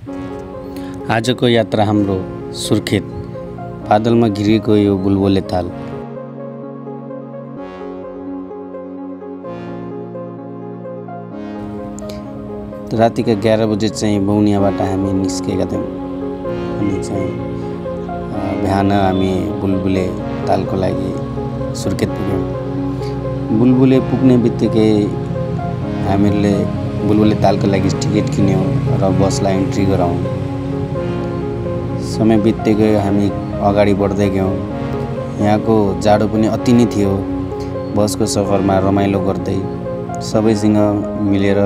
आजको यात्रा हाम्रो सुर्खेत बादलमा घिरिएको यो बुलबुले ताल। रातिका 11 बजे चाहिँ बौनियाबाट हामी निस्केका थियौँ अनि चाहिँ बिहान हामी बुलबुले तालको लागि सुर्खेत पुग्यौँ। बुलबुले पुग्ने बित्तिकै हामीले बुलबुले तालको लागि टिकट किन्यौँ र बसलाई एन्ट्री गराउँ। समय बित्दै गयो, हामी अगाडि बढ्दै गयौँ। यहाँको जाडो पनि अति नै थियो। बसको सफरमा रमाइलो गर्दै सबैसँग मिलेर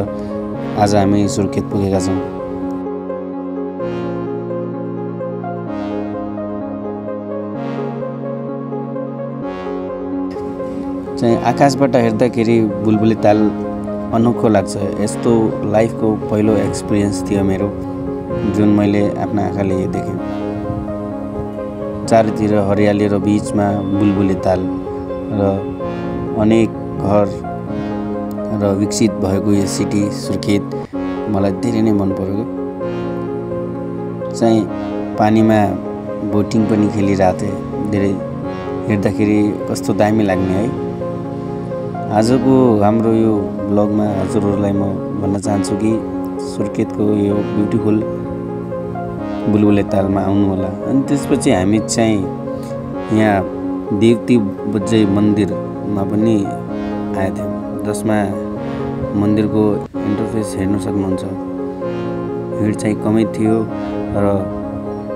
आज हामी सुर्खेत पुगेका छौँ। चाहिँ आकाशबाट हेर्दाखेरि बुलबुले ताल अनोखो लाग्छ। यस्तो लाइफको पहिलो एक्सपिरियन्स थियो मेरो, जुन मैले आफ्ना आँखाले देखेँ। चारैतिर हरियाली र बिचमा बुलबुले ताल र अनेक घर र विकसित भएको यो सिटी सुर्खेत मलाई धेरै नै मन पर्यो। चाहिँ पानीमा बोटिङ पनि खेलिरहेको थिएँ। धेरै हेर्दाखेरि कस्तो दामी लाग्ने है। आजको हाम्रो यो ब्लगमा हजुरहरूलाई म भन्न चाहन्छु कि सुर्खेतको यो ब्युटिफुल बुलबुले तालमा आउनु होला। अनि त्यसपछि हामी चाहिँ यहाँ देवती बज्जै मन्दिरमा पनि आएका थियौँ, जसमा मन्दिरको इन्टरफेस हेर्न सक्नुहुन्छ। भिड चाहिँ कमै थियो र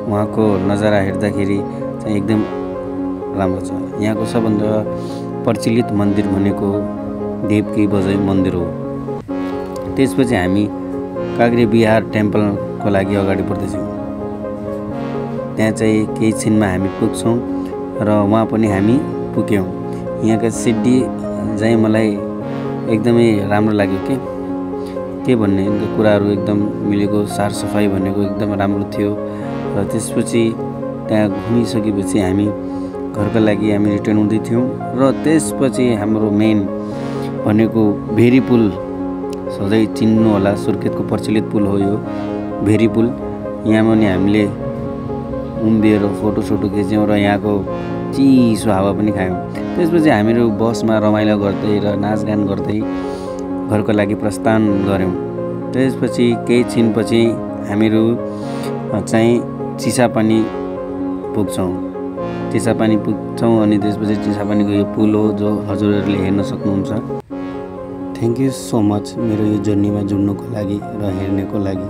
उहाँको नजारा हेर्दाखेरि चाहिँ एकदम राम्रो छ। यहाँको सबभन्दा प्रचलित मन्दिर भनेको देवकी बज्जै मन्दिर हो। त्यसपछि हामी काक्रे बिहार टेम्पलको लागि अगाडि बढ्दैछौँ। त्यहाँ चाहिँ केही छिनमा हामी पुग्छौँ र वहाँ पनि हामी पुग्यौँ। यहाँका सिडी चाहिँ मलाई एकदमै राम्रो लाग्यो के भन्ने कुराहरू एकदम मिलेको, सरसफाइ भनेको एकदम राम्रो थियो। र त्यसपछि त्यहाँ घुमिसकेपछि हामी घरका लागि हामी रिटर्न हुँदै थियौँ। र त्यसपछि हाम्रो मेन भनेको भेरी पुल, सधैँ चिन्नु होला, सुर्खेतको प्रचलित पुल हो यो भेरी पुल। यहाँ पनि हामीले उम्बिएर फोटोसोटो खिच्यौँ र यहाँको चिसो हावा पनि खायौँ। त्यसपछि हामीहरू बसमा रमाइलो गर्दै र नाचगान गर्दै घरको लागि प्रस्थान गऱ्यौँ। त्यसपछि केही छिनपछि हामीहरू चाहिँ चिसापानी पुग्छौँ। चिसापानी पुग्छौँ अनि त्यसपछि चिसापानीको यो पुल हो जो हजुरहरूले हेर्न सक्नुहुन्छ। थ्याङ्क यू सो मच मेरो यो जर्नीमा जुड्नुको लागि र हेर्नेको लागि।